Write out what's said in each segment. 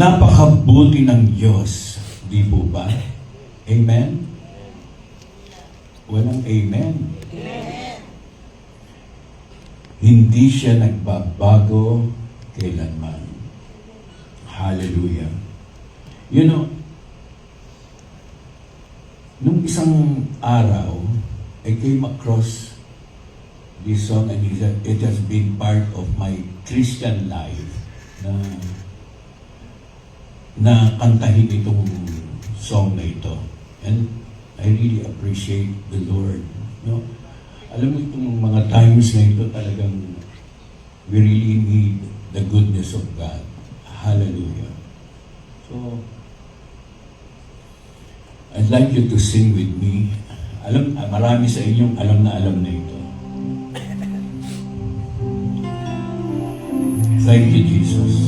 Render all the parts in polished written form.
Napakabuti ng Diyos. Di po ba? Amen? Walang amen. Amen. Hindi siya nagbabago kailanman. Hallelujah. You know, nung isang araw, I came across this song and it has been part of my Christian life na kantahin itong song na ito. And I really appreciate the Lord. No? Alam mo itong mga times na ito talagang we really need the goodness of God. Hallelujah. So, I'd like you to sing with me. Marami sa inyong alam na ito. Thank you, Jesus.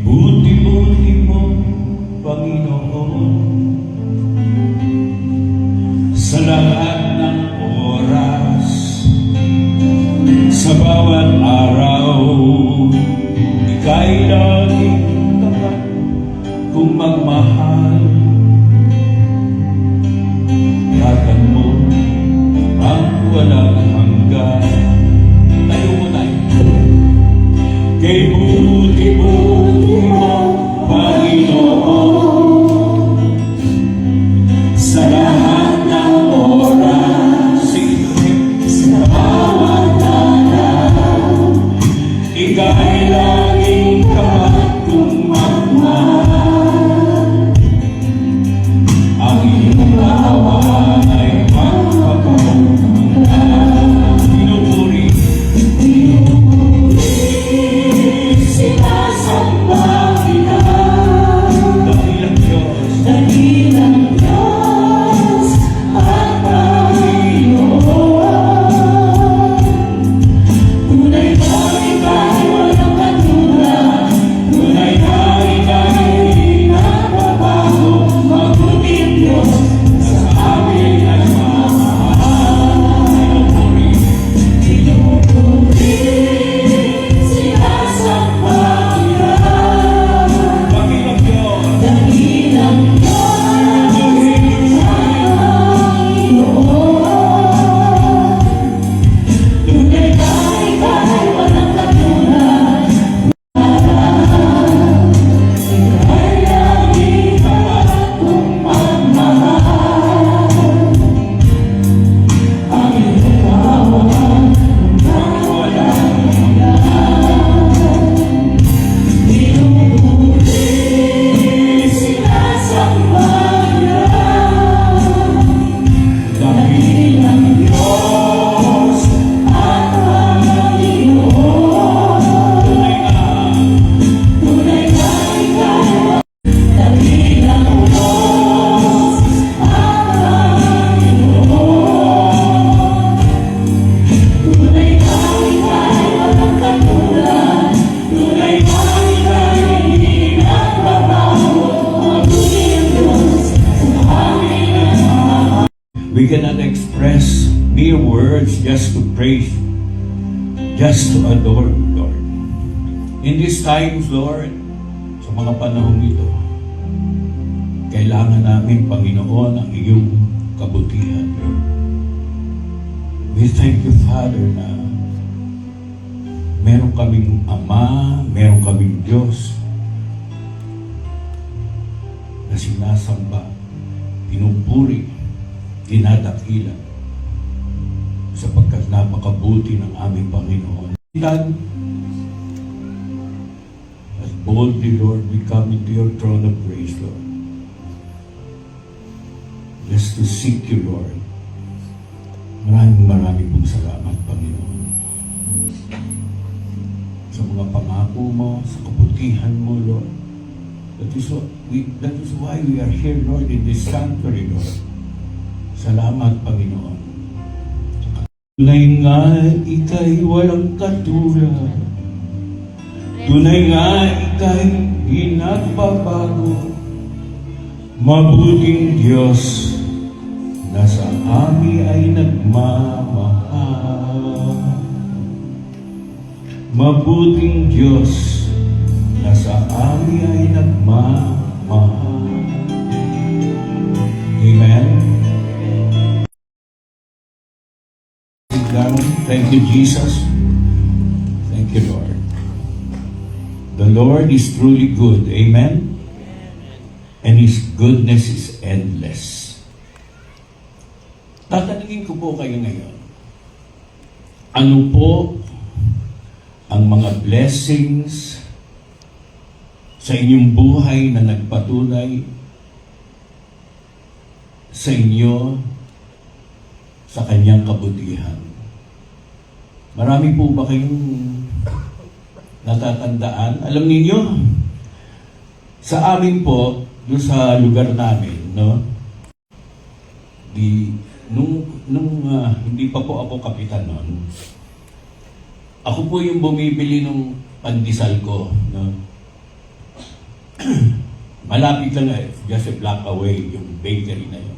Buti-buti mo, Panginoon, sa lahat ng oras, sa bawat araw, ika'y laging tapat kung magmahal. Ingatan mo ang walang hanggan. Tayo mo tayo. Kay buti-buti mo, Panginoon, sa lahat ng oras, sa bawat araw, ika'y laging tapat kung magmahal. Ang iyong awa ay magpapahanggan. Pinupuri, sinasamba kita, dakilang Diyos, dakilang Diyos at Panginoon. Tunay na ika'y walang katulad, tunay na ika'y hindi nagbabago, mabuting Diyos na sa amin nagmamahal. Pinupuri, sinasamba kita, dakilang Diyos, dakilang Diyos at Panginoon. Tunay na ika'y walang katulad, ika'y laging tapat kung magmahal. Ang iyong awa kung walang hanggan. Pinupuri, sinasamba kita, dakilang Diyos at Panginoon. Tunay na ika'y dakilang Diyos at Panginoon. Tunay na ika'y walang katulad, tunay na ika'y hindi nagbabago, mabuting Diyos sa amin nagmamahal. We cannot express mere words just to praise, just to adore you, Lord. In these times, Lord, sa mga panahon ito, kailangan namin, Panginoon, ang iyong kabutihan, Lord. We thank you, Father, na meron kaming Ama, meron kaming Diyos na sinasamba, pinupuri, dinadakilan, sapagkat napakabuti ng aming Panginoon. As boldly, Lord, we come into your throne of grace, Lord, just to seek you, Lord. Maraming pong salamat, Panginoon, sa mga pangako mo, sa kabutihan mo, Lord. That is why we are here, Lord, in this sanctuary, Lord. Salamat, Panginoon. Tunay nga ika'y walang katulad, tunay nga ika'y di nagbabago, mabuting Diyos na sa amin ay nagmamahal. Mabuting Diyos na sa amin ay nagmamahal. Amen. Thank you, Jesus. Thank you, Lord. The Lord is truly good. Amen. And His goodness is endless. Tatanungin ko po kayo ngayon. Ano po ang mga blessings sa inyong buhay na nagpatunay sa inyo sa kanyang kabutihan? Marami po ba kayong natatandaan? Alam niyo, sa amin po, doon sa lugar namin, no? Hindi pa po ako kapitan noon. Ako po yung bumibili ng pandesal ko, no? Malapit lang, just a block away, yung bakery na yun.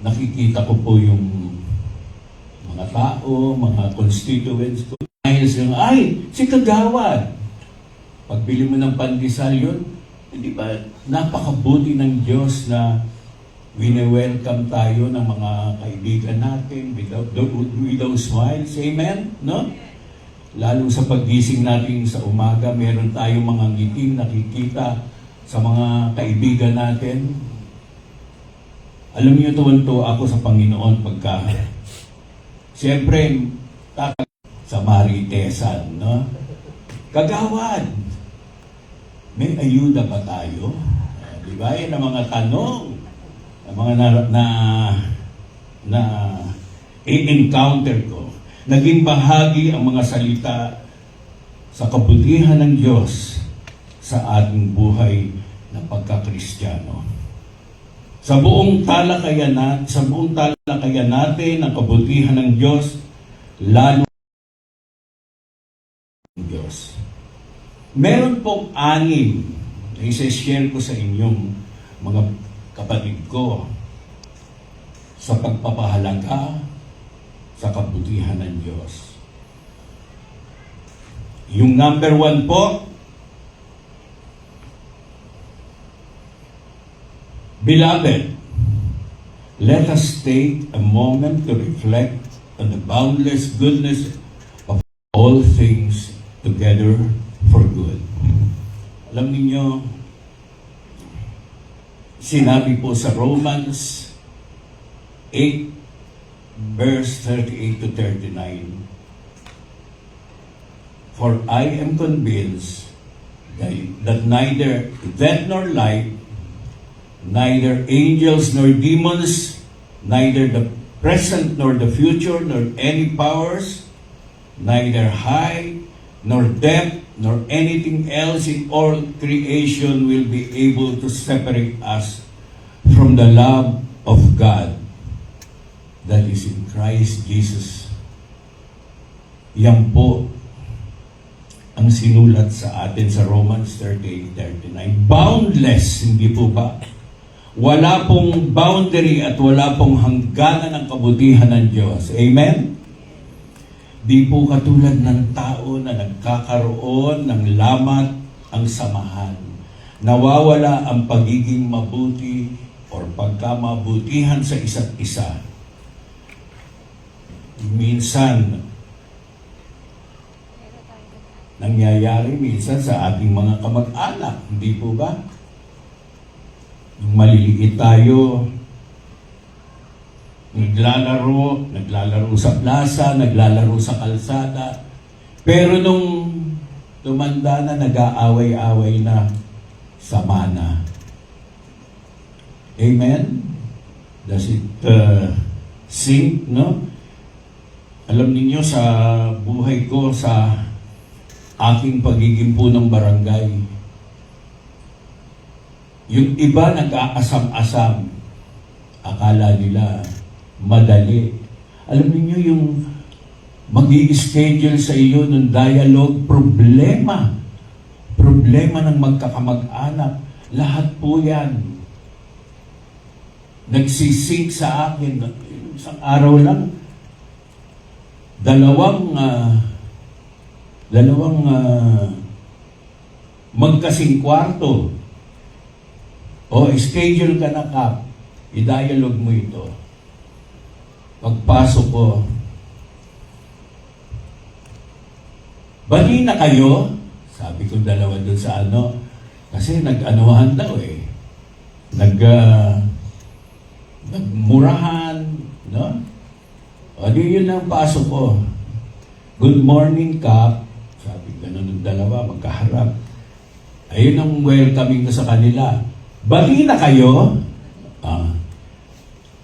Nakikita ko po yung mga tao, mga constituents ko. Ay, si Kagawad. Pagbili mo ng pandesal yun, hindi ba, napakabuti ng Diyos na wini-welcome tayo ng mga kaibigan natin with those smiles. Amen? No? Lalo sa paggising natin sa umaga, meron tayong mga ngiting nakikita sa mga kaibigan natin. Alam niyo, tuwan-tuwa ako sa Panginoon pagka siyempre, sa Maritesan, no? Kagawad, may ayuda ba tayo? Di ba? Yan ang mga tanong, ang mga na i-encounter ko. Naging bahagi ang mga salita sa kabutihan ng Diyos sa ating buhay na pagka-Kristiyano. Sa buong talakayan natin ang kabutihan ng Diyos, lalo ng Diyos. Meron pong 6 na isa-share ko sa inyong mga kapatid ko sa pagpapahalaga sa kabutihan ng Diyos. Yung number 1 po, Beloved, let us take a moment to reflect on the boundless goodness of all things together for good. Alam niyo, sinabi po sa Romans 8, verse 38 to 39, For I am convinced that neither death nor life, neither angels nor demons, neither the present nor the future, nor any powers, neither high nor depth, nor anything else in all creation will be able to separate us from the love of God that is in Christ Jesus. Yan po ang sinulat sa atin sa Romans 38:39. Boundless, hindi po ba? Wala pong boundary at wala pong hangganan ng kabutihan ng Diyos. Amen? Di po katulad ng tao na nagkakaroon ng lamat ang samahan. Nawawala ang pagiging mabuti o pagkamabutihan sa isa't isa. Minsan, nangyayari minsan sa ating mga kamag-anak. Hindi po ba? Nung maliliit tayo, naglalaro sa plaza, naglalaro sa kalsada. Pero nung tumanda na, nag-aaway-away na, sama na. Amen? Does it sink, no? Alam niyo sa buhay ko, sa aking pagiging punong barangay, yung iba nag-aasam-asam. Akala nila madali. Alam niyo yung mag-i-schedule sa iyo ng dialogue, problema. Problema ng magkakamag-anak. Lahat po yan. Nagsisink sa akin. Isang araw lang, 2 Dalawang magkasing kwarto. O schedule ka na, Kap. I-dialogue mo ito. Pagpasok ko, bali na kayo? Sabi ko dalawa dun sa ano. Kasi nag-anuhan daw eh. Nagmurahan, no? O di yun ang pasok ko. Good morning, Kap. Sabi ganun ng dalawa, magkaharap. Ayun ang welcoming ko sa kanila. Bali na kayo?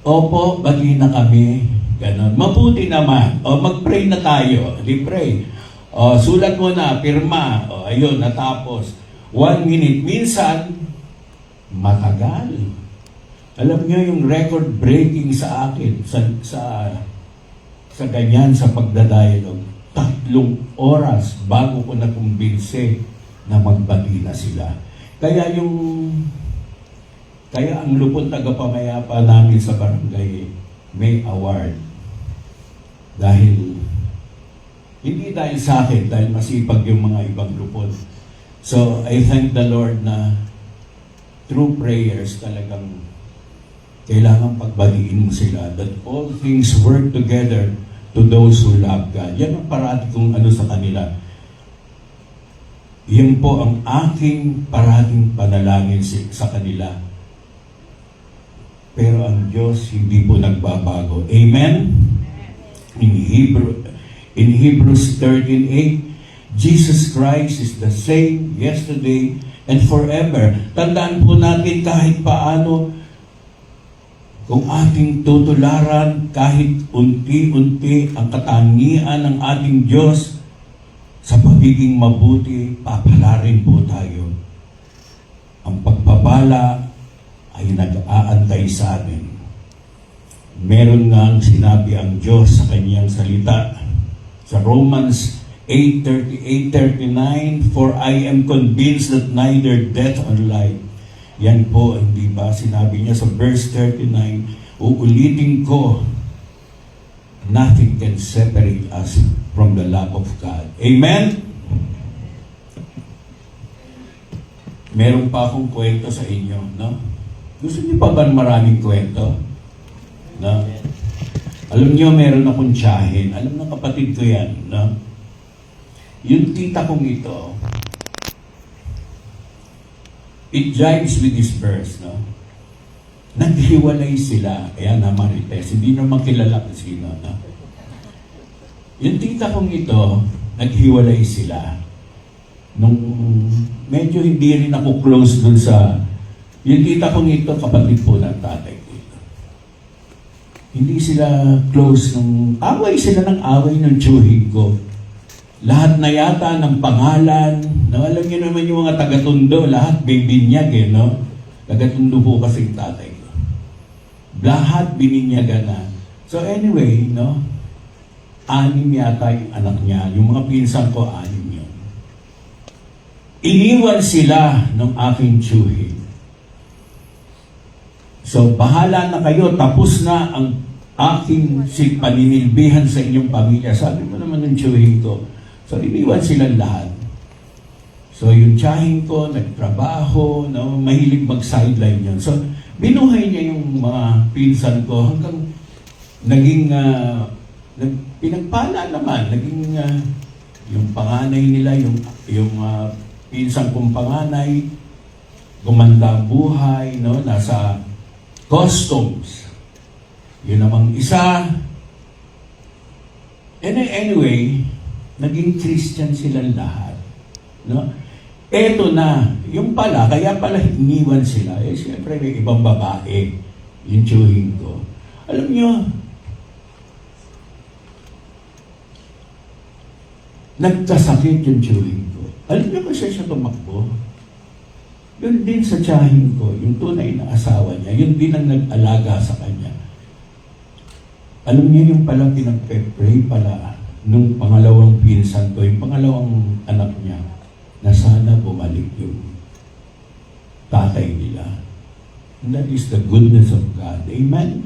Opo, bali na kami. Ganon. Mabuti naman. O, mag-pray na tayo. Di pray. O, sulat mo na, pirma. O, ayun, natapos. 1 minute. Minsan, matagal. Alam niyo yung record-breaking sa akin, sa ganyan, sa pagdadialog. 3 oras bago ko nakumbinse na magbati na sila. Kaya ang lupon tagapamayapa namin sa barangay may award. Hindi dahil sa akin, dahil masipag yung mga ibang lupon. So, I thank the Lord na through prayers talagang kailangan pagbatiin mo sila that all things work together to those who love God. Yan ang parati kong ano sa kanila. Yan po ang aking parating panalangin sa kanila. Pero ang Diyos hindi po nagbabago. Amen? In Hebrews 13:8, Jesus Christ is the same yesterday and forever. Tandaan po natin kahit paano, kung ating tutularan kahit unti-unti ang katangian ng ating Diyos sa pagiging mabuti, papalarin po tayo. Ang pagpapala ay nag-aantay sa atin. Meron ngang sinabi ang Diyos sa kanyang salita sa Romans 8:38-39, for I am convinced that neither death or life. Yan po, hindi ba? Sinabi niya sa verse 39, uulitin ko, nothing can separate us from the love of God. Amen? Meron pa akong kwento sa inyo, no? Gusto niyo pa ba maraming kwento? No? Alam niyo, meron akong tiyahin. Alam ng kapatid ko yan, no? Yung tita kong ito, it jives with this verse, no? Naghiwalay sila. Ayan na, Marites. Hindi naman kilala kung sino, no? Yung tita kong ito, naghiwalay sila. Nung medyo hindi rin ako close dun sa... Yung tita kong ito, kapatid po ng tatay ko ito. Hindi sila close nung... Away sila ng away ng tiyuhin ko. Lahat na yata ng pangalan, no? Alam niyo naman yung mga taga-Tondo, lahat bibinyag eh, no? Taga-Tondo po kasi yung tatay ko. Lahat bininyagan na. So anyway, no? 6 yata yung anak niya. Yung mga pinsan ko, 6 yun. Iniwan sila ng aking tiyuhin. So bahala na kayo, tapos na ang aking paninilbihan sa inyong pamilya. Sabi mo naman ng tiyuhin ko. So, iniwan silang lahat. So, yung tiyahin ko, nagtrabaho, no, mahilig mag-sideline yun. So, binuhay niya yung mga pinsan ko hanggang naging, pinagpala naman, naging, yung panganay nila, yung pinsan kong panganay, gumanda ang buhay, no, nasa customs. Yun namang isa. And anyway, naging Christian silang lahat. No? Eto na, yung pala, kaya pala iniwan sila. Eh, siyempre may ibang babae, yung tiyuhin ko. Alam nyo, nagkasakit yung tiyuhin ko. Alam nyo kung siya tumakbo? Yun din sa tiyahin ko, yung tunay na asawa niya, yun din ang nag-alaga sa kanya. Alam niyo yung pala pinagpe-pray pala nung pangalawang pinsan ko, yung pangalawang anak niya, na sana bumalik yung tatay nila. And that is the goodness of God. Amen?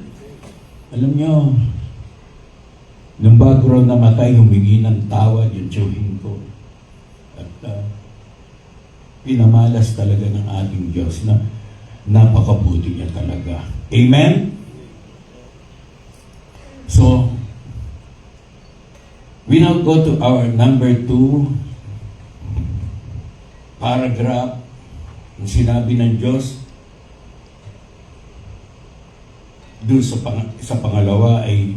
Alam niyo, nung bago raw namatay, humingi ng tawad yung tiyuhin ko. pinamalas talaga ng ating Diyos na napakabuti niya talaga. Amen? So, we now go to our number 2 paragraph. Ang sinabi ng Diyos doon sa pangalawa ay,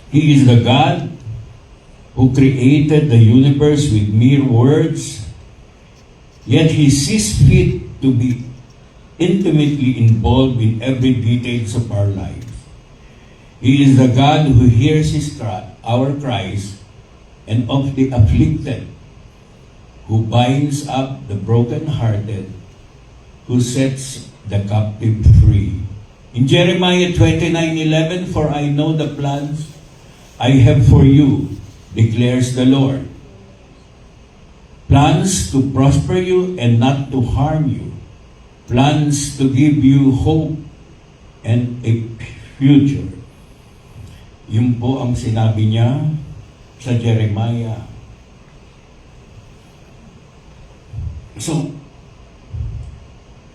He is the God who created the universe with mere words, yet He sees fit to be intimately involved in every details of our lives. He is the God who hears our cries and of the afflicted, who binds up the brokenhearted, who sets the captive free. In Jeremiah 29:11, for I know the plans I have for you, declares the Lord. Plans to prosper you and not to harm you. Plans to give you hope and a future. Yun po ang sinabi niya sa Jeremiah. So,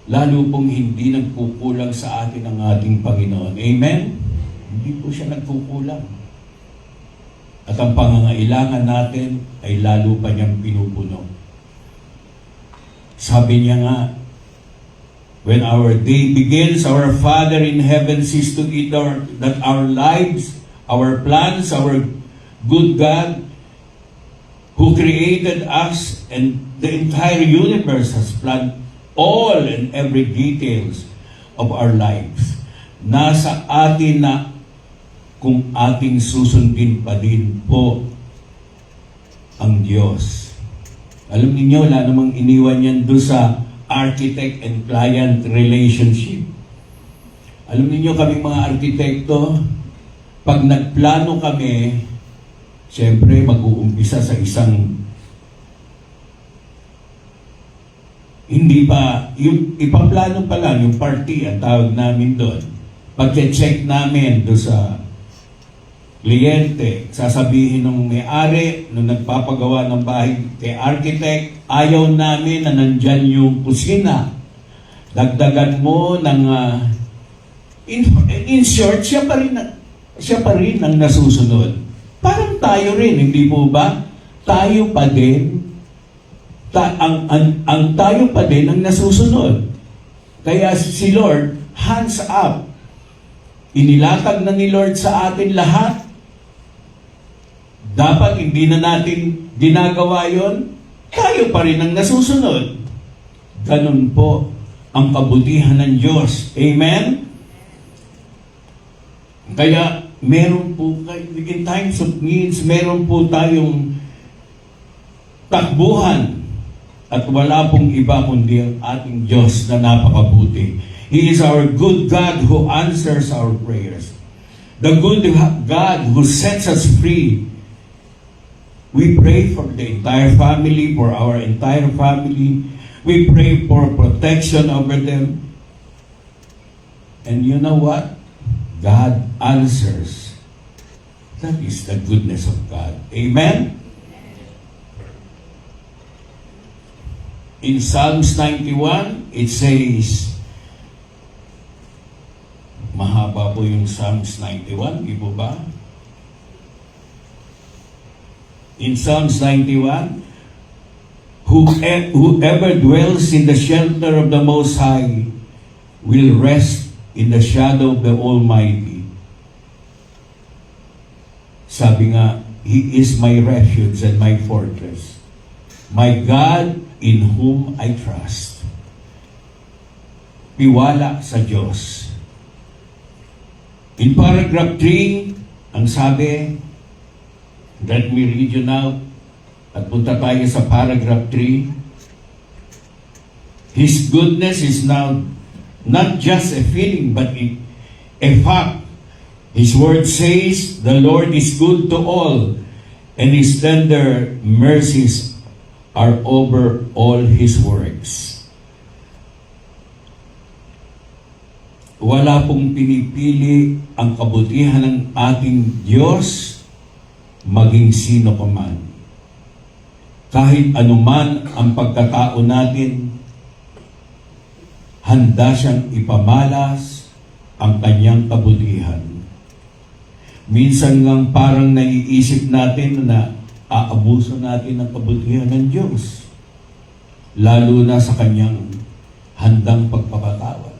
lalo pong hindi nagkukulang sa atin ang ating Panginoon. Amen? Hindi po siya nagkukulang. At ang pangangailangan natin ay lalo pa niyang pinupuno. Sabi niya nga, when our day begins, our Father in heaven sees to it that our lives, our plans, our good God, who created us and the entire universe, has planned all and every details of our lives. Nasa atin na kung ating susundin pa din po ang Diyos. Alam niyo, wala namang iniwan yan doon sa architect and client relationship. Alam niyo, kami mga arkitekto, pag nagplano kami, siyempre mag-uumpisa sa isang hindi pa, yung ipaplano pa lang, yung party, ang tawag namin doon. Pag-check namin doon sa kliyente, sasabihin ng may-ari, nung nagpapagawa ng bahay kay architect, ayaw namin na nandyan yung kusina. Dagdagan mo ng, in short, siya pa rin ang nasusunod. Parang tayo rin, hindi po ba? Tayo pa din, ang tayo pa din ang nasusunod. Kaya si Lord, hands up. Inilatag na ni Lord sa atin lahat. Dapat hindi na natin ginagawa yon, tayo pa rin ang nasusunod. Ganun po ang kabutihan ng Diyos. Amen? Kaya meron po, in times of needs, meron po tayong takbuhan at wala pong iba kundi ang ating Diyos na napakabuti. He is our good God who answers our prayers. The good God who sets us free. We pray for the entire family, for our entire family. We pray for protection over them. And you know what? God answers. That is the goodness of God. Amen? In Psalms 91, it says, mahaba po yung Psalms 91, di po ba? In Psalms 91, whoever dwells in the shelter of the Most High will rest in the shadow of the Almighty. Sabi nga, He is my refuge and my fortress, my God in whom I trust. Piwala sa Diyos. In paragraph 3, ang sabi, let me read you now, at punta tayo sa paragraph 3. His goodness is now not just a feeling, but a fact. His word says, the Lord is good to all, and His tender mercies are over all His works. Wala pong pinipili ang kabutihan ng ating Diyos, maging sino ka man. Kahit anuman ang pagkatao natin, handa siyang ipamalas ang kanyang kabutihan. Minsan ngang parang naiisip natin na aabuso natin ang kabutihan ng Diyos, lalo na sa kanyang handang pagpapatawad.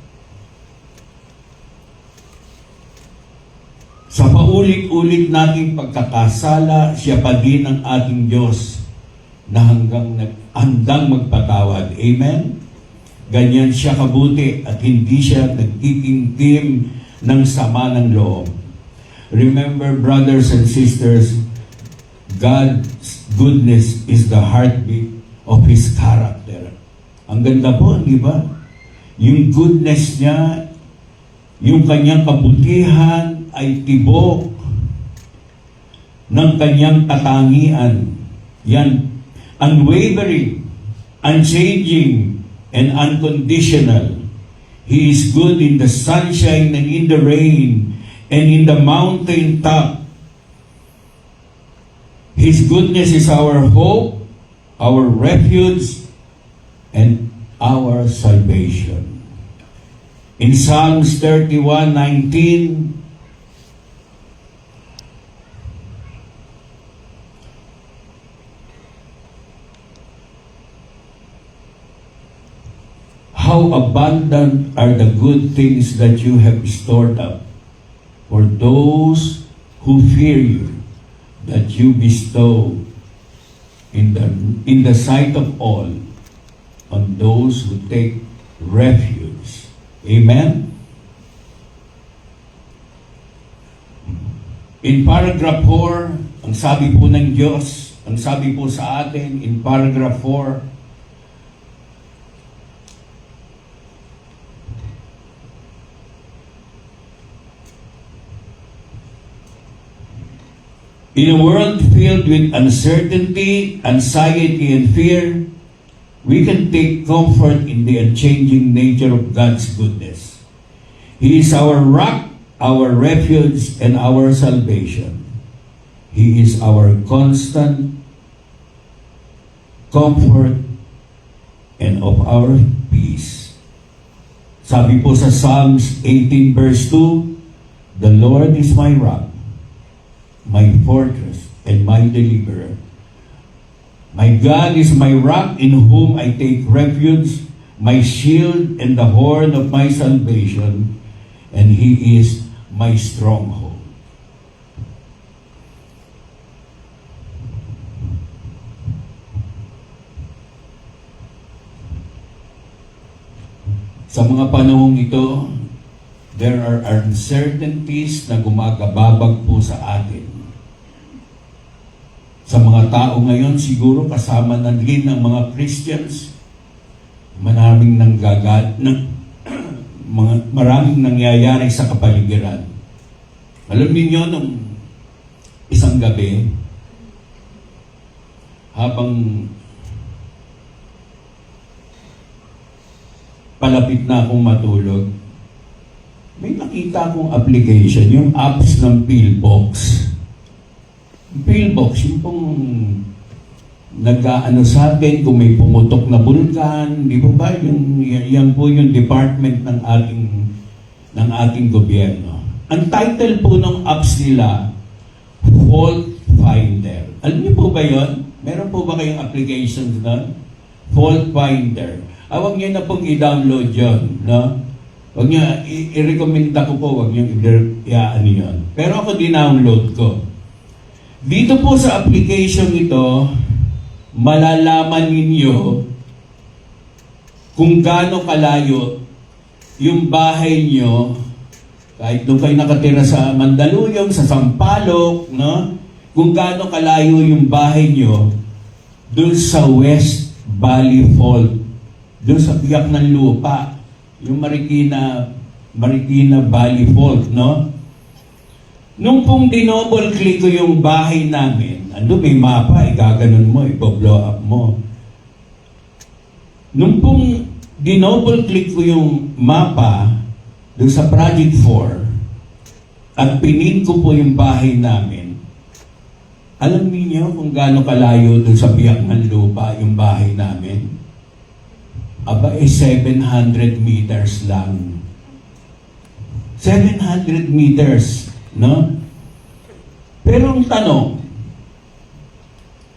Sa paulit-ulit nating pagkakasala, siya pa din ang ating Diyos na handang magpatawad. Amen? Ganyan siya kabuti at hindi siya nagtitimtim ng sama ng loob. Remember, brothers and sisters, God's goodness is the heartbeat of His character. Ang ganda po, di ba? Yung goodness niya, yung kanyang kabutihan ay tibok ng kanyang katangian. Yan, unwavering, unchanging, and unconditional. He is good in the sunshine and in the rain and in the mountain top. His goodness is our hope, our refuge, and our salvation. In Psalms 31:19, how abundant are the good things that you have stored up for those who fear you, that you bestow in the sight of all on those who take refuge. Amen? In paragraph 4, ang sabi po ng Diyos, ang sabi po sa atin in paragraph 4, in a world filled with uncertainty, anxiety, and fear, we can take comfort in the unchanging nature of God's goodness. He is our rock, our refuge, and our salvation. He is our constant comfort and of our peace. Sabi po sa Psalms 18 verse 2, the Lord is my rock, my fortress, and my deliverer. My God is my rock in whom I take refuge, my shield and the horn of my salvation, and He is my stronghold. Sa mga panahong ito, there are uncertainties na gumagababag po sa atin. Sa mga tao ngayon, siguro kasama na rin ng mga Christians, maraming maraming nangyayari sa kapaligiran. Alam niyo nung isang gabi, habang palapit na akong matulog, may nakita akong application, yung apps ng Pillbox. Pillbox, yung pong nag-aano sa atin kung may pumutok na bulkan, di ba ba? Yan po yung department ng ating gobyerno. Ang title po ng apps nila, Fault Finder. Alam niyo po ba yun? Meron po ba kayong applications na? Fault Finder. Huwag niyo na pong i-download yun, no? Huwag niyo, i-recommend ko po, huwag niyo i-ano yun. Pero ako din-download ko. Dito po sa application ito, malalaman ninyo kung gaano kalayo yung bahay nyo, kahit doon kayo nakatira sa Mandaluyong, sa Sampaloc, no? Kung gaano kalayo yung bahay nyo doon sa West Valley Fault, doon sa biyak ng lupa, yung Marikina Valley Fault, no? Nung pong dinouble click ko yung bahay namin, ando may mapa, igaganon mo, ipo-blow up mo. Nung pong dinouble click ko yung mapa doon sa Project 4 at pinin ko po yung bahay namin, Alam niyo kung gaano kalayo dun sa biyak ng lupa yung bahay namin? Aba, 700 meters lang. 700 meters, no? Pero ang tanong,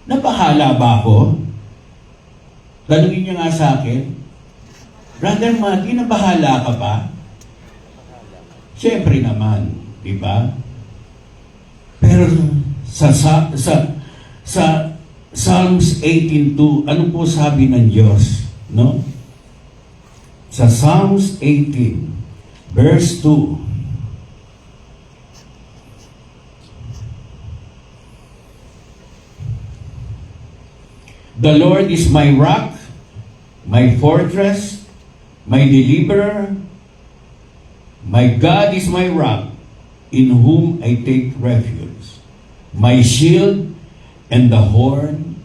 nabahala ba ako? Tanungin niyo nga sa akin, Brother Mati, nabahala ka ba? Siyempre naman, di ba? Pero sa Psalms 18:2, ano po sabi ng Diyos, no? Sa Psalms 18, verse 2, the Lord is my rock, my fortress, my deliverer, my God is my rock, in whom I take refuge, my shield and the horn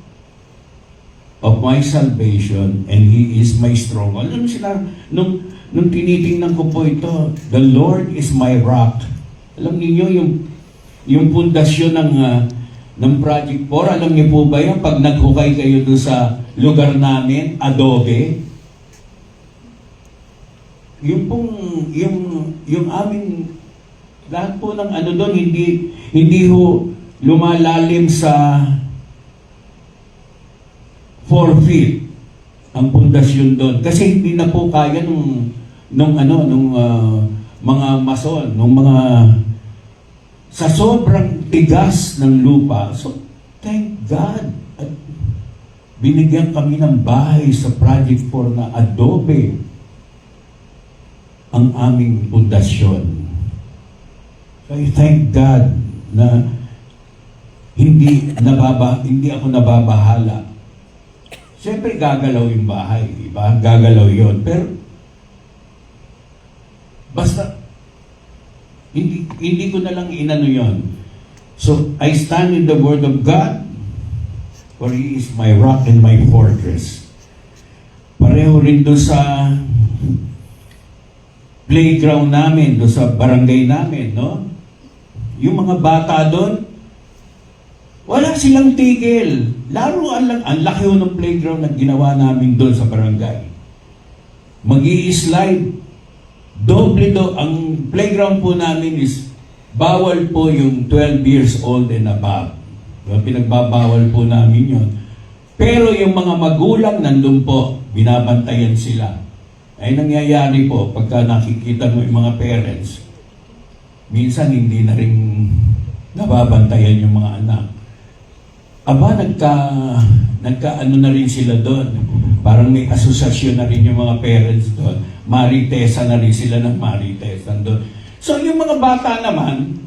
of my salvation, and He is my stronghold. Alam sila, nung tinitingnan ko po ito, the Lord is my rock. Alam niyo yung pundasyon ng Project 4, alam niyo po ba yung pag naghukay kayo doon sa lugar namin, adobe, yung aming lahat po ng ano doon, hindi ho lumalalim sa 4 feet ang pundasyon doon. Kasi hindi na po kaya nung mga mason, nung mga sa sobrang tigas ng lupa. So, thank God. At binigyan kami ng bahay sa Project 4 na adobe ang aming pundasyon. So, I thank God na hindi ako nababahala. Siyempre, gagalaw yung bahay, di ba? Gagalaw yon. Pero, basta, hindi ko na lang inano yon. So, I stand in the Word of God, for He is my rock and my fortress. Pareho rin doon sa playground namin, doon sa barangay namin, no? Yung mga bata doon, wala silang tigil. Laro ang laki ng playground na ginawa namin doon sa barangay. Mag-i-slide. Ang playground po namin is bawal po yung 12 years old and above. Pinagbabawal po namin yun. Pero yung mga magulang nandun po, binabantayan sila. Ay nangyayari po, pagka nakikita mo yung mga parents, minsan hindi na rin nababantayan yung mga anak. Aba, nagka-ano na rin sila doon. Parang may asosasyon na rin yung mga parents doon. Maritesa na rin sila ng Maritesa doon. So, yung mga bata naman,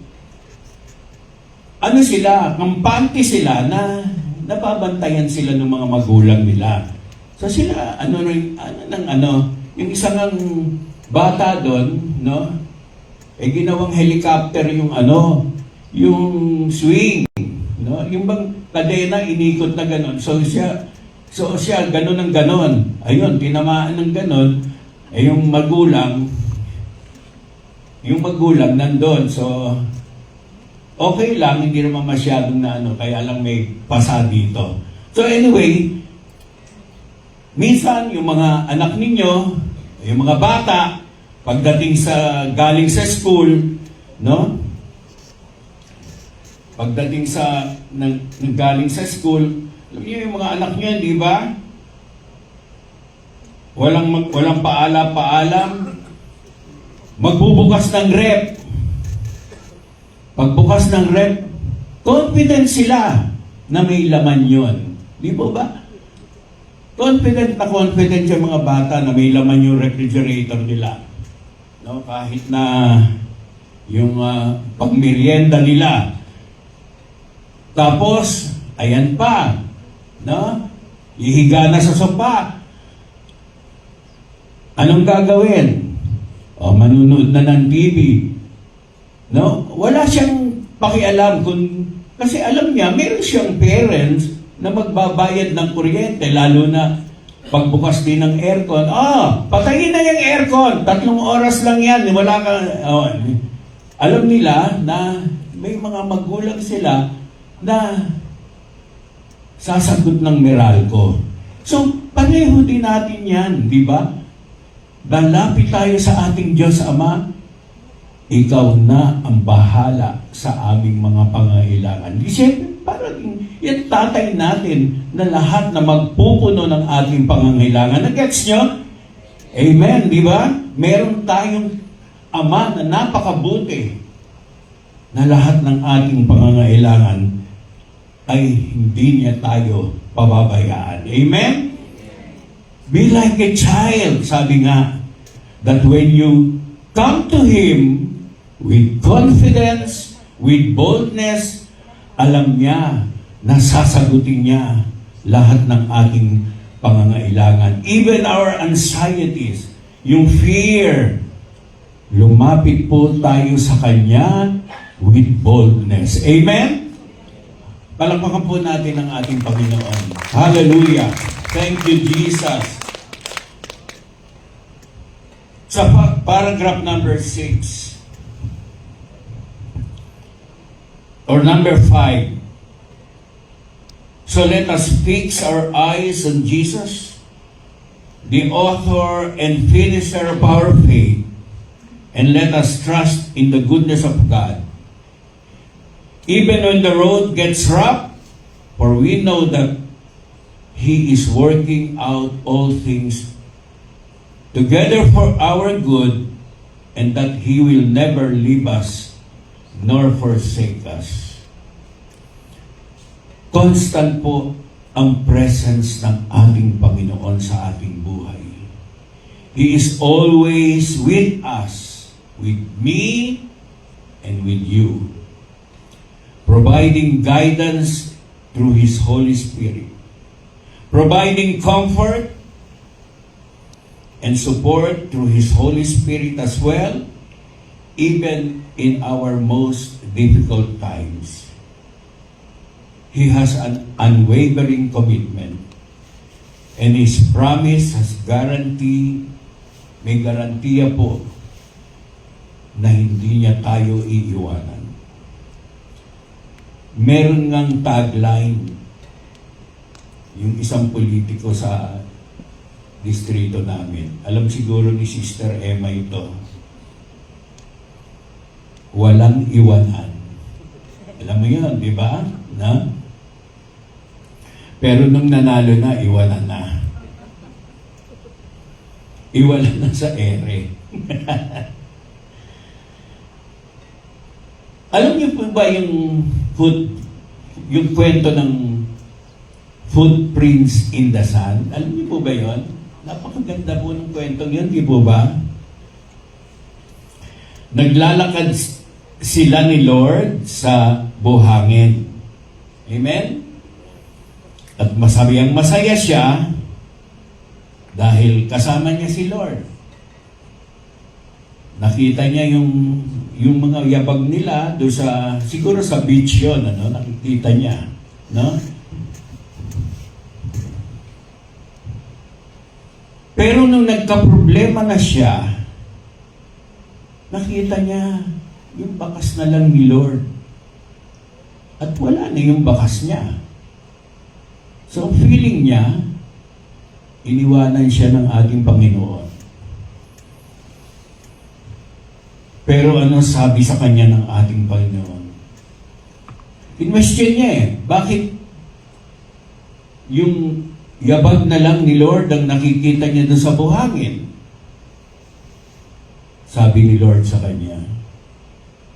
ano sila, kampante sila na nababantayan sila ng mga magulang nila. So, sila, yung isang bata doon, no? Ginawang helicopter yung swing. No? Yung bang kadena, inikot na gano'n. So siya, gano'n ng gano'n. Ayun, tinamaan ng gano'n. Yung magulang nandun. So, okay lang, hindi naman masyadong kaya lang may pasa dito. So anyway, minsan yung mga anak ninyo, yung mga bata, pagdating galing sa school, no? Pagdating galing sa school, alam niyo yung mga anak niyo, di ba? Walang paalam. Magbubukas ng rep. Pagbukas ng rep, confident sila na may laman yon. Di po ba? Confident yung mga bata na may laman yung refrigerator nila. No? Kahit na yung pagmerienda nila. Tapos, ayan pa, no? Ihiga na sa sopa. Anong gagawin? Manunod na ng TV. No? Wala siyang pakialam kasi alam niya, meron siyang parents na magbabayad ng kuryente, lalo na pagbukas din ng aircon. Patayin na yung aircon. 3 oras lang yan. Wala ka. Alam nila na may mga magulang sila na sasagot ng Meralco. So, pareho din natin yan, di ba? Lalapit tayo sa ating Diyos Ama, ikaw na ang bahala sa aming mga pangailangan. Di siyempre, parang yan tatay natin na lahat na magpupuno ng ating pangangailangan. Nag-gets nyo? Amen, di ba? Meron tayong Ama na napakabuti na lahat ng ating pangangailangan ay hindi niya tayo pababayaan. Amen? Be like a child, sabi nga, that when you come to Him with confidence, with boldness, alam niya na sasagutin niya lahat ng ating pangangailangan. Even our anxieties, yung fear, lumapit po tayo sa Kanya with boldness. Amen? Palakpakan po natin ang ating Panginoon. Hallelujah! Thank you, Jesus. Sa paragraph number 6, or number 5, so let us fix our eyes on Jesus, the author and finisher of our faith, and let us trust in the goodness of God. Even when the road gets rough, for we know that He is working out all things together for our good, and that He will never leave us nor forsake us. Constant po ang presence ng ating Panginoon sa ating buhay. He is always with us, with me and with you, providing guidance through His Holy Spirit, providing comfort and support through His Holy Spirit as well, even in our most difficult times. He has an unwavering commitment, and His promise has may garantiya po na hindi niya tayo iiwanan. Meron ngang tagline yung isang politiko sa distrito namin. Alam siguro ni Sister Emma ito. Walang iwanan. Alam mo yun, di ba? Na? Pero nung nanalo na, iwanan na. Iwanan na sa ere. Alam niyo po ba yung kwento ng footprints in the sand? Alam niyo po ba yun? Napakaganda po ng kwentong yun, di po ba? Naglalakad sila ni Lord sa buhangin. Amen? At masaya siya dahil kasama niya si Lord. Nakita niya yung mga yabag nila do sa siguro sa beach yun, nakikita niya, no? Pero nung nagka-problema na siya, nakita niya yung bakas na lang ni Lord. At wala na yung bakas niya. So feeling niya, iniwanan siya ng ating Panginoon. Pero ano sabi sa kanya ng ating Panginoon? Question niya bakit yung yabag na lang ni Lord ang nakikita niya doon sa buhangin? Sabi ni Lord sa kanya,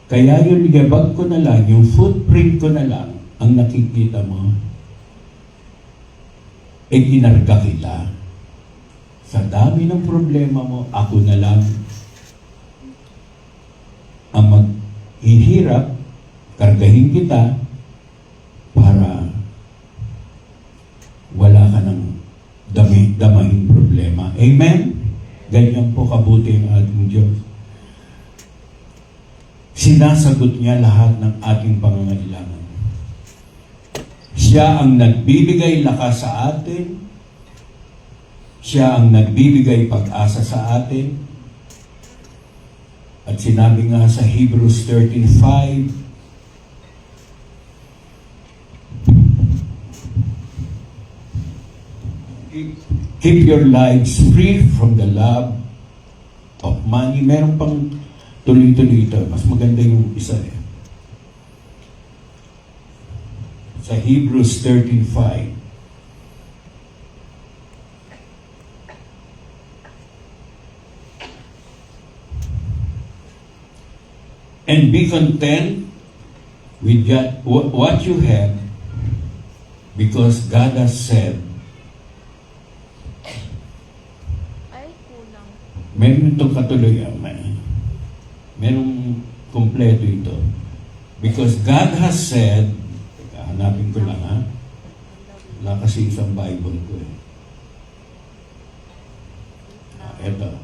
kaya yung yabag ko na lang, yung footprint ko na lang, ang nakikita mo, kinarga kita. Sa dami ng problema mo, ako na lang ang maghihirap, kargahin kita para wala ka ng damahing problema. Amen? Ganyan po kabuti ang ating Diyos. Sinasagot niya lahat ng ating pangangailangan. Siya ang nagbibigay lakas sa atin. Siya ang nagbibigay pag-asa sa atin. At sinabi nga sa Hebrews 13:5, Keep your lives free from the love of money. Meron pang tuloy-tuloy ito. Mas maganda yung isa eh. Sa Hebrews 13:5. And be content with what you have, because God has said, Ay, kulang. meron itong katuloy, merong kumpleto ito. Because God has said, teka, hanapin ko lang ha, wala kasi isang Bible ko eh. Eto.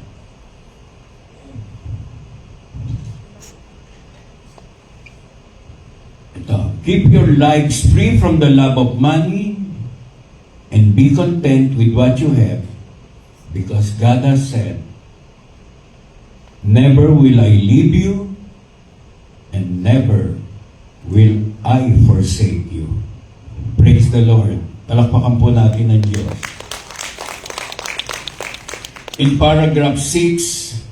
Keep your lives free from the love of money and be content with what you have, because God has said, never will I leave you and never will I forsake you. Praise the Lord. Palakpakan po natin ang Diyos. In paragraph 6,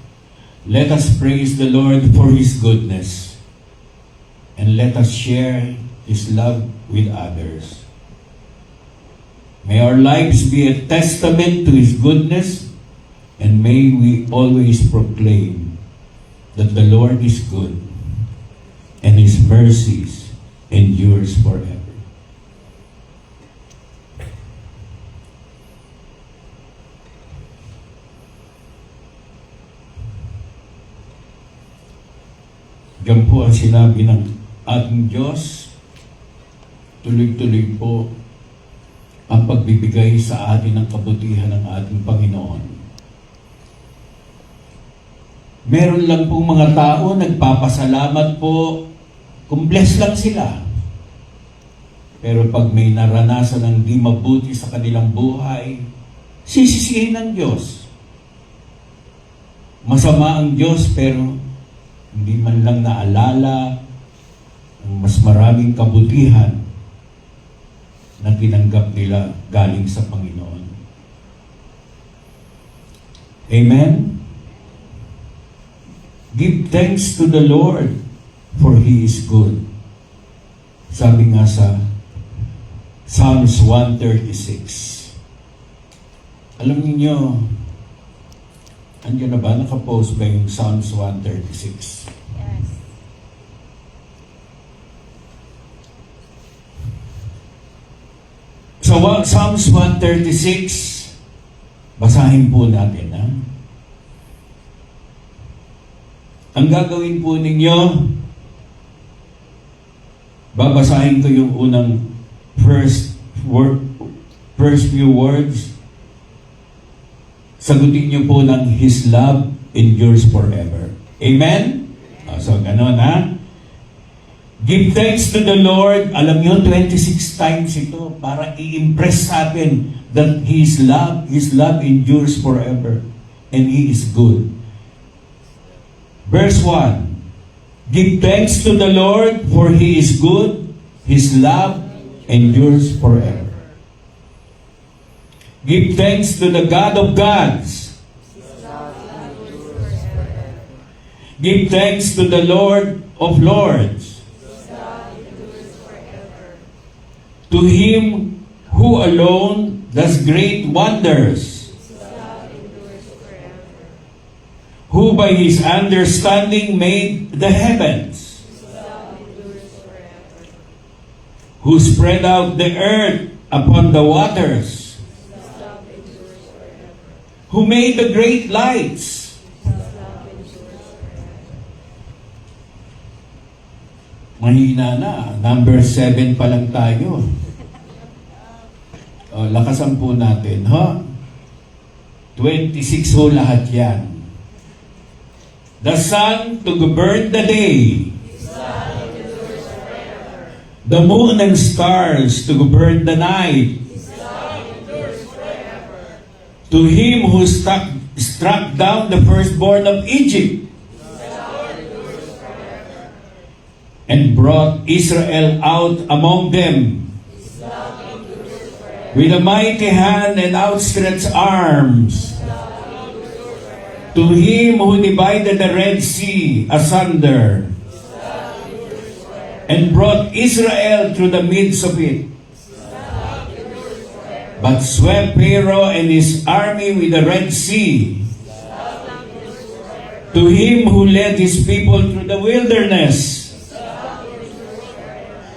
let us praise the Lord for His goodness, and let us share His love with others. May our lives be a testament to His goodness, and may we always proclaim that the Lord is good and His mercies endures forever. Diyan po ang sinabi ng ating Diyos, tuloy-tuloy po ang pagbibigay sa atin ng kabutihan ng ating Panginoon. Meron lang pong mga tao nagpapasalamat po kung blessed lang sila. Pero pag may naranasan ng di mabuti sa kanilang buhay, sisisihin ng Diyos. Masama ang Diyos pero hindi man lang naalala ang mas maraming kabutihan na tinanggap nila galing sa Panginoon. Amen? Give thanks to the Lord, for He is good. Sabi nga sa Psalms 136. Alam niyo, andiyan na ba? Nakapost ba yung Psalms 136? Yes. So, Psalms 136, basahin po natin, ha? Ang gagawin po ninyo, babasahin ko yung unang first few words. Sagutin niyo po ng His love endures forever. Amen? So, ganun, ha? Give thanks to the Lord. Alam niyo, 26 times ito para i-impress sa atin that His love endures forever. And He is good. Verse 1. Give thanks to the Lord, for He is good. His love endures forever. Give thanks to the God of gods. Give thanks to the Lord of lords. To Him who alone does great wonders. Who by His understanding made the heavens. Who spread out the earth upon the waters. Who made the great lights. Mahina na. Number 7 pa lang tayo. O, lakasan po natin, ha? 26 ho lahat yan. The sun to govern the day. The moon and stars to govern the night. To Him who struck down the firstborn of Egypt and brought Israel out among them. with a mighty hand and outstretched arms. To him who divided the Red Sea asunder and brought Israel through the midst of it, but swept Pharaoh and his army with the Red Sea. To him who led his people through the wilderness,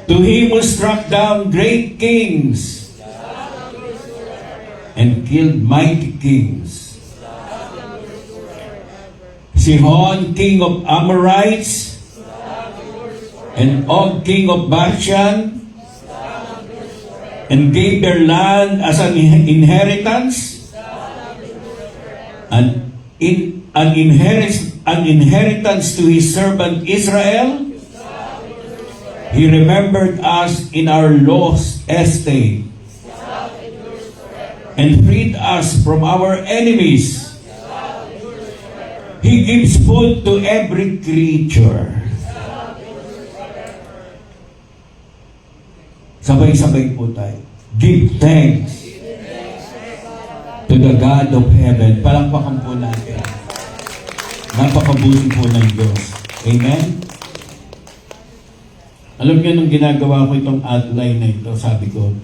to him who struck down great kings and killed mighty kings, Sihon, king of Amorites, and Og, king of Bashan, and gave their land as an inheritance, an inheritance to his servant Israel. He remembered us in our lost estate and freed us from our enemies. He gives food to every creature. Sabay-sabay po tayo. Give thanks to the God of heaven. Palakpakan po natin. Napakabuti po ng Diyos. Amen? Alam niyo, nung ginagawa ko itong outline na ito, sabi ko,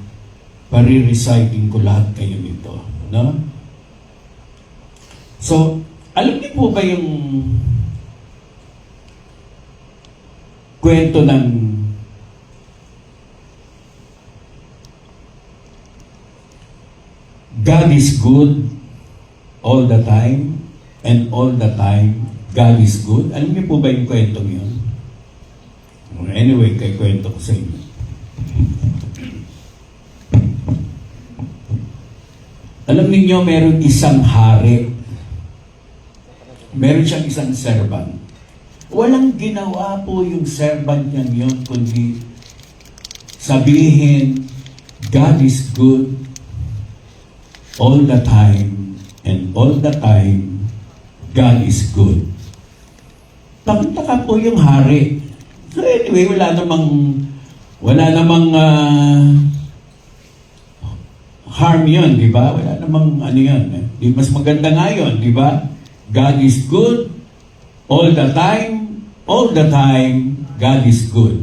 pare-reciting ko lahat kayo nito. No? So, alam niyo po ba yung kwento ng God is good all the time and all the time God is good? Alam niyo po ba yung kwentong yun? Anyway, kay kwento ko sa inyo. Alam niyo, meron isang hari. Meron siyang isang servant. Walang ginawa po yung servant niya yun, kundi sabihin, God is good all the time, and all the time, God is good. Takot-taka po yung hari. So anyway, wala namang harm yun, di ba? Wala namang ano yun. Mas maganda nga yun, di ba? God is good all the time, God is good.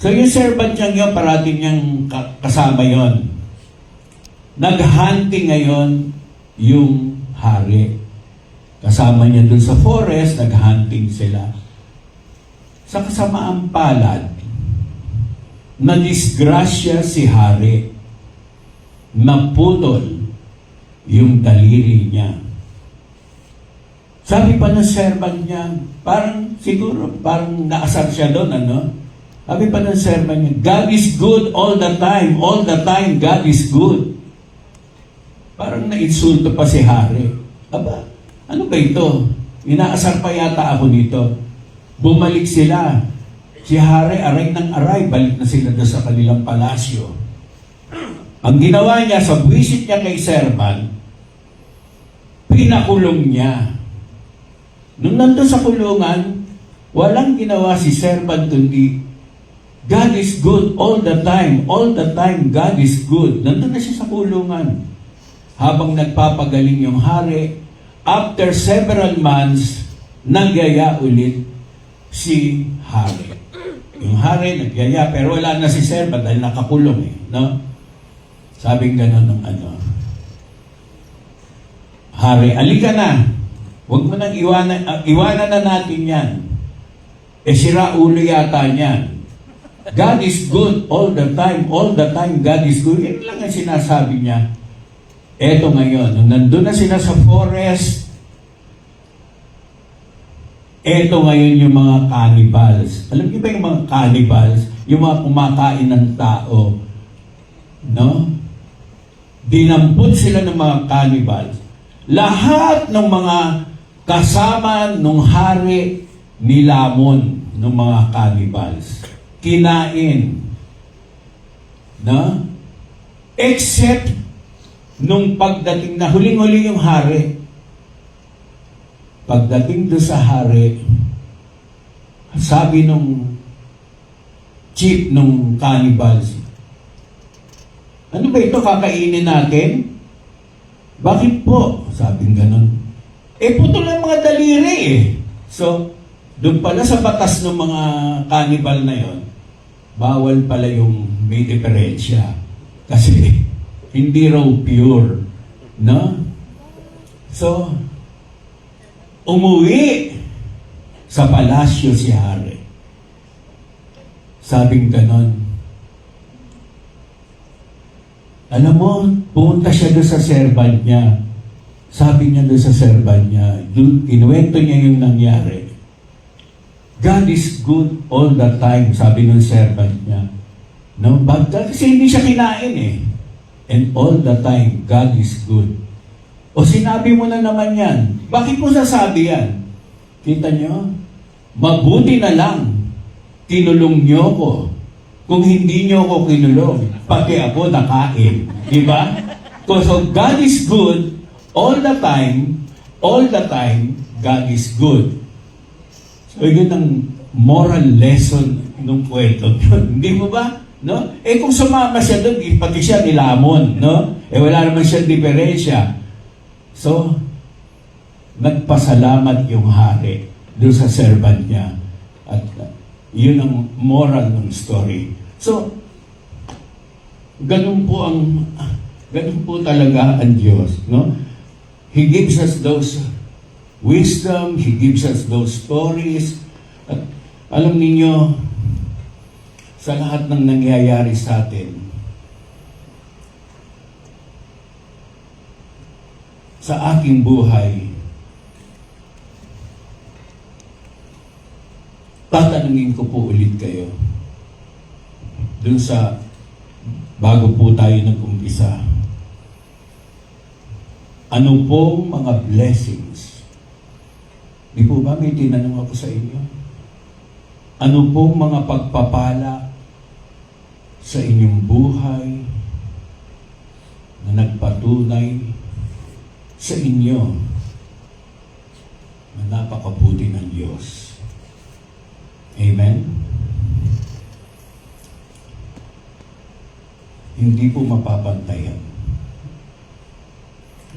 So yung servant niya yun, parating niyang kasama yon. Naghunting ngayon yung hari. Kasama niya dun sa forest, naghunting sila. Sa kasamaang palad, na-disgrasya si hari, naputol yung daliri niya. Sabi pa ng servant niya, parang naasar siya doon, ano? Sabi pa ng servant niya, God is good all the time, God is good. Parang nainsulto pa si hari. Aba, ano ba ito? Inaasar pa yata ako nito. Bumalik sila. Si hari, aray ng aray, balik na sila doon sa kanilang palasyo. Ang ginawa niya, sa buwisit niya kay servant, pinakulong niya. Nung nandun sa kulungan, walang ginawa si servant kundi God is good all the time, God is good. Nandun na siya sa kulungan. Habang nagpapagaling yung hari, after several months, nagyaya ulit si hari. Yung hari nagyaya, pero wala na si servant dahil nakakulong eh. No? Sabing gano'n ng hari, alika na. Huwag mo nang iwanan na natin yan. Sira ulo yata niyan. God is good all the time, God is good. Yan lang ang sinasabi niya. Eto ngayon, nung nandun na sila sa forest, eto ngayon yung mga cannibals. Alam niyo ba yung mga cannibals? Yung mga kumakain ng tao. No? Dinampot sila ng mga cannibals. Lahat ng mga kasama nung hari nilamon ng mga cannibals. Kinain. No? Except nung pagdating na huling-huli yung hari. Pagdating doon sa hari, sabi nung chief nung cannibals, Ano ba ito, kakainin natin? Bakit po? Sabing ganun. Putol ang mga daliri eh. So, doon pala sa batas ng mga cannibal na yon, bawal pala yung may diferensya. Kasi hindi raw pure. No? So, umuwi sa palasyo si Hari. Sabing ganon. Alam mo, pumunta siya doon sa servant niya. Sabi niya doon sa servant niya, kinuwento niya yung nangyari. God is good all the time, sabi ng servant niya. No, but kasi hindi siya kinain eh. And all the time, God is good. O sinabi mo na naman yan. Bakit mo sasabi yan? Kita niyo? Mabuti na lang. Kinulong niyo ko. Kung hindi niyo ako kinulong, pati ako nakain. Di ba? So God is good all the time, God is good. So yun ang moral lesson ng kwento yun. Hindi mo ba? No? Kung sumama siya doon, pati siya nilamon. No? Wala naman siyang diferensya. So, nagpasalamat yung hari doon sa servant niya. At yun ang moral ng story. So, ganun po talaga ang Diyos, no? He gives us those wisdom, He gives us those stories. At alam niyo, sa lahat ng nangyayari sa atin, sa aking buhay, tatanungin ko po ulit kayo dun sa bago po tayo nag-umpisa. Ano pong mga blessings? Di po ba may tinanong ako sa inyo? Ano pong mga pagpapala sa inyong buhay na nagpatunay sa inyo na napakabuti ng Diyos? Amen? Hindi po mapapantayan.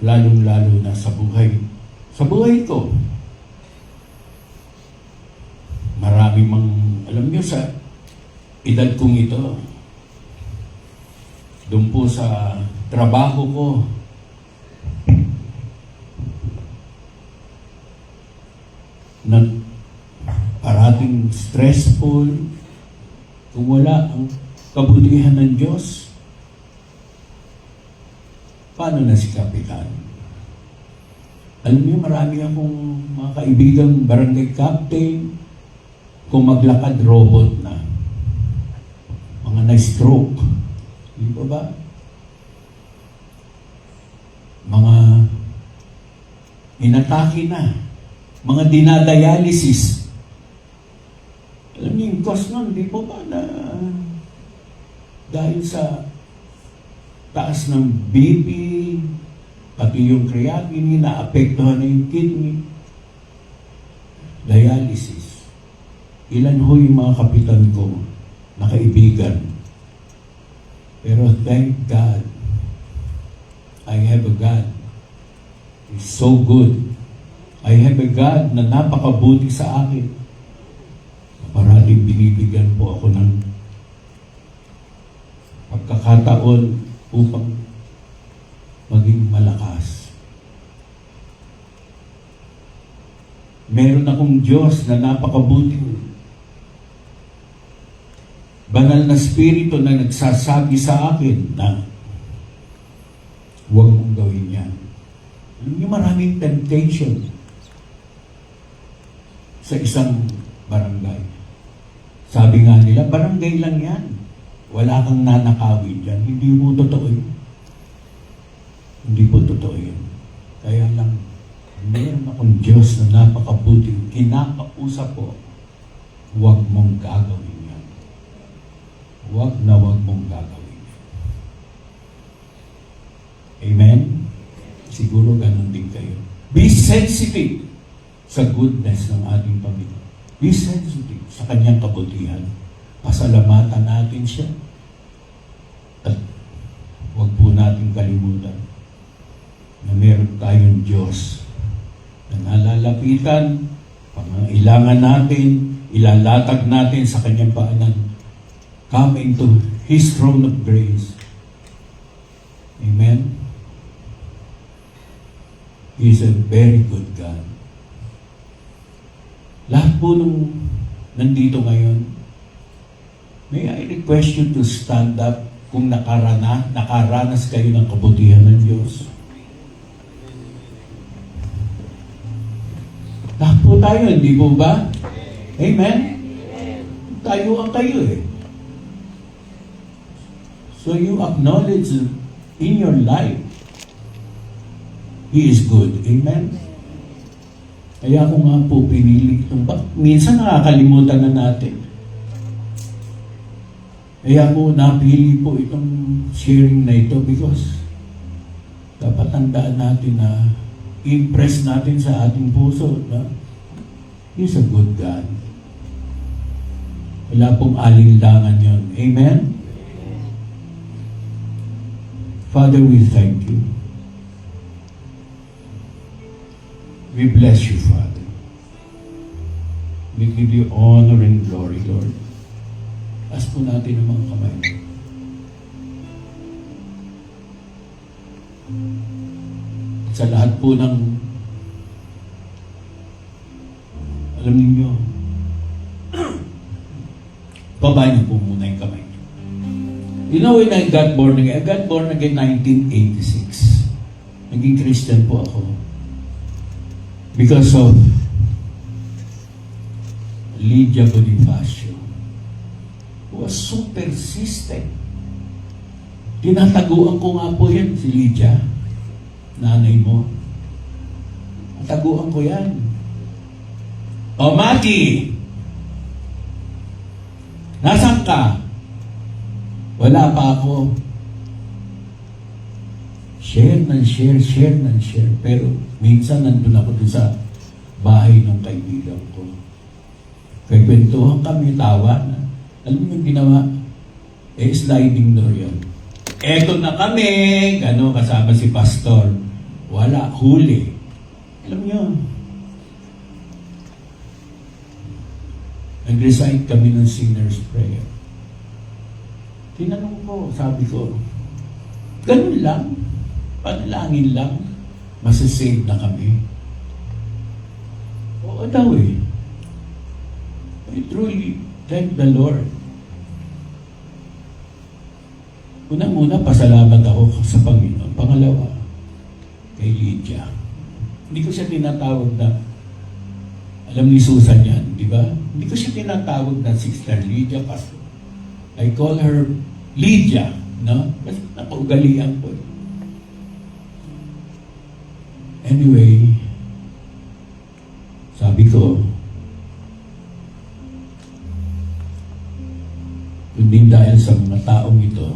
Lalong-lalo na sa buhay ko. Marami mang, alam niyo, sa edad kong ito, doon po sa trabaho ko, na parating stressful, kung wala ang kabutihan ng Diyos, paano na si Kapitan? Alam niyo, marami akong mga kaibigang barangay captain, kung maglakad, robot na. Mga na-stroke. Di ba ba? Mga inatake na. Mga dinadialysis. Alam niyo yung cause nun, di po ba na dahil sa taas ng BP, pati yung creatinine, naapektuhan na yung kidney. Dialysis. Ilan ho yung mga kapitan ko na kaibigan. Pero thank God, I have a God. He's so good. I have a God na napakabuti sa akin. Parating binibigyan po ako ng pagkakataon upang maging malakas. Meron akong Diyos na napakabuti. Banal na Espiritu na nagsasabi sa akin na huwag mong gawin yan. Alam niyo, maraming temptation sa isang barangay. Sabi nga nila, barangay lang yan. Wala kang nanakawin dyan. Hindi po totoo yun. Hindi po totoo yun. Kaya lang, meron akong Diyos na napakabuti. Kinakausap ko, huwag mong gagawin yan. Huwag mong gagawin yan. Amen? Siguro ganun din kayo. Be sensitive sa goodness ng ating Panginoon. Be sensitive sa kanyang kabutihan. Pasalamatan natin siya. At nating kalimutan na meron tayong Diyos na nalalapitan, pangailangan natin, ilalatag natin sa kanyang paanan. Come into His throne of grace. Amen? He is a very good God. Lahat po nung nandito ngayon, may I request you to stand up kung nakaranas kayo ng kabutihan ng Diyos. Lahat po tayo, hindi po ba? Amen? Tayo ang kayo eh. So you acknowledge in your life, He is good. Amen? Kaya ako nga po pinili itong minsan nakakalimutan na natin. Kaya po napili po itong sharing na ito because dapat tandaan natin na impress natin sa ating puso na He's a good God. Wala pong alinlangan yun. Amen? Father, we thank you. We bless you, Father. We give you honor and glory, Lord. Taas po natin ang mga kamay. Sa lahat po ng alam niyo, babae na po muna yung kamay. You know, when I got born again 1986. Naging Christian po ako. Because of Lydia Bonifacio, who was so persistent. Tinataguan ko nga po yan, si Lydia, nanay mo. Taguan ko yan. O, Maki! Nasaan ka? Wala pa ako. Share ng share. Pero minsan nandun ako dun sa bahay ng kaibigan ko. Kaya kwentuhan kami, tawa na. Alam mo yung ginawa? Sliding door yun. Eto na kami, kasama si pastor. Wala, huli. Alam niyo, nag-recite kami ng sinner's prayer. Tinanong ko, sabi ko, ganun lang, panalangin lang, masasave na kami. Oo daw eh. I truly thank the Lord. Unang-una, pasalamat ako sa Panginoon. Pangalawa, kay Lydia. Hindi ko siya tinatawag na, alam ni Susan yan, di ba? Hindi ko siya tinatawag na Sister Lydia, Pastor. I call her Lydia, no? Kasi napaugalian ko. Anyway, sabi ko, kundi dahil sa mga taong ito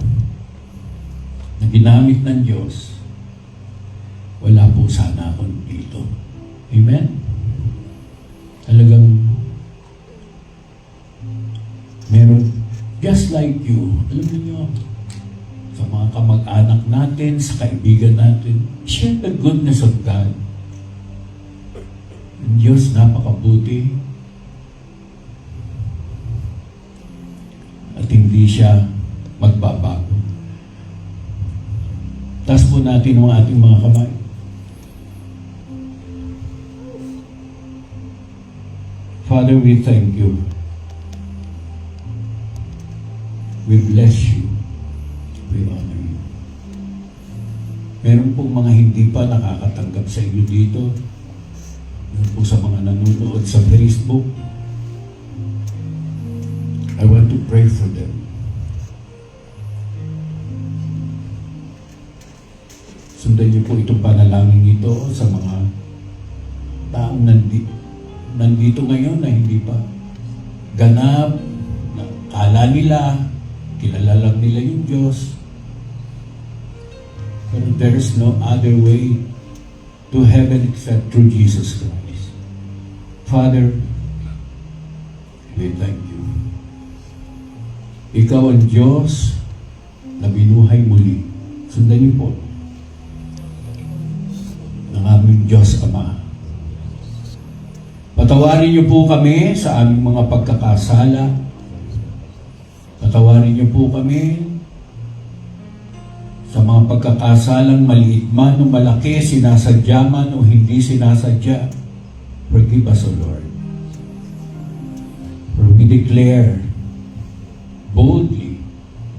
na ginamit ng Diyos, wala po sana ako dito. Amen? Talagang meron, just like you, alam niyo, sa mga kamag-anak natin, sa kaibigan natin, share the goodness of God. Ang Diyos napakabuti at hindi siya magbabago. Taas po natin ang ating mga kamay. Father, we thank you. We bless you. We honor you. Meron pong mga hindi pa nakakatanggap sa inyo dito. Meron po sa mga nanonood sa Facebook. I want to pray for them. Sundan niyo po itong panalangin ito sa mga taong nandito ngayon na hindi pa ganap, na kala nila, kilala lang nila yung Diyos. But there is no other way to heaven except through Jesus Christ. Father, we thank you. Ikaw ang Diyos na binuhay muli Sundan niyo po ng aming Diyos Ama. Patawarin niyo po kami sa aming mga pagkakasala. Patawarin niyo po kami sa mga pagkakasalang maliit man o malaki, sinasadya man o hindi sinasadya. Forgive us, O Lord. For we declare boldly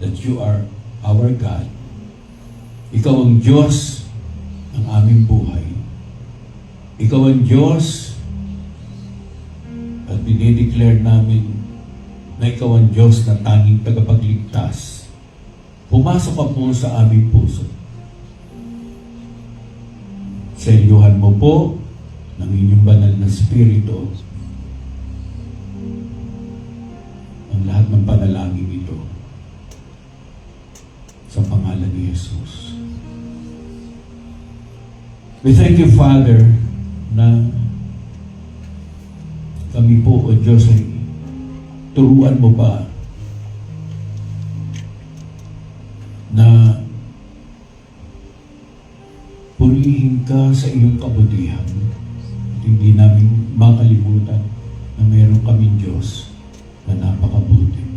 that you are our God. Ikaw ang Diyos ng aming buhay. Ikaw ang Diyos at dinideclare namin na ikaw ang Diyos na tanging tagapagligtas. Pumasok ka po sa aming puso. Selyuhan mo po ng inyong banal na Espiritu ang lahat ng panalangin ito sa pangalan ni Jesus. We thank you, Father, na kami po, O Diyos, ay turuan mo pa na purihin ka sa iyong kabutihan at hindi namin makalimutan na meron kaming Diyos na napakabuti.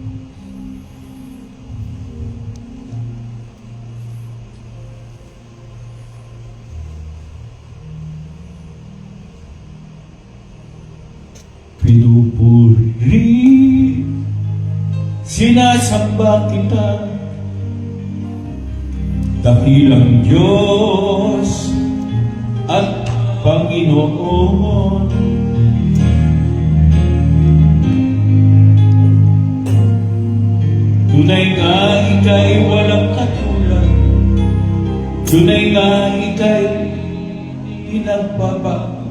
Pinupuri, sinasamba kita, dakilang Diyos at Panginoon. Tunay nga ika'y walang katulad, tunay nga ika'y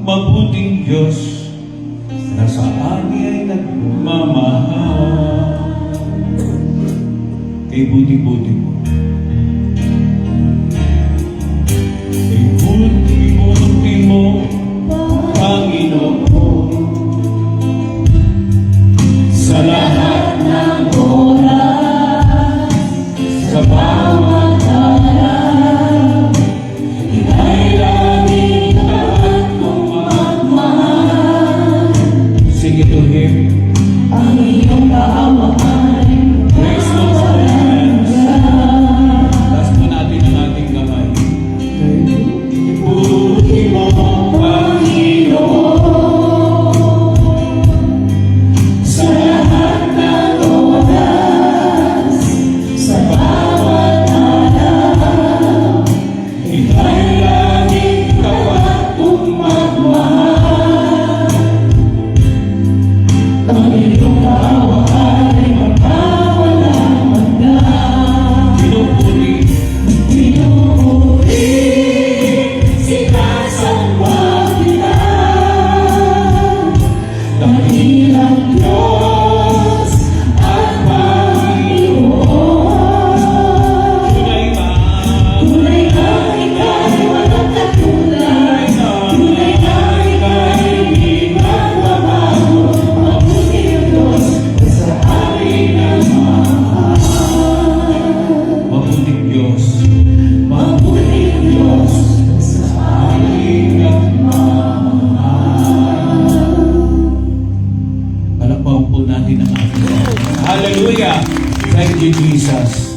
mabuting Diyos na sa amin ay nagmamahal. Kay buti-buti mo, buti mo, Panginoon, sa lahat ng oras, sa bawat araw, ika'y laging at magmahal. Sing it to Him. Ang iyong kaawaan, Praise the Lord. Taas po natin ang ating kamay. Buti mo, Panginoon, sa lahat ng oras, sa bawat araw, ika'y laging kawat magmahal. Ang iyong kaawaan ay magpawalang hanggan. Pinupuri, sinasamba kita, dakilang Diyos at Panginoon. tunay ba? Tunay nga ika'y walang katulad, tunay nga ika'y hindi magbabago, mabuti ang Diyos na sa amin nagmamahal. Mabuting Diyos. Mabuti ang Diyos na sa amin Palakpakan po natin ang ating Diyos. Hallelujah! Thank you, Jesus.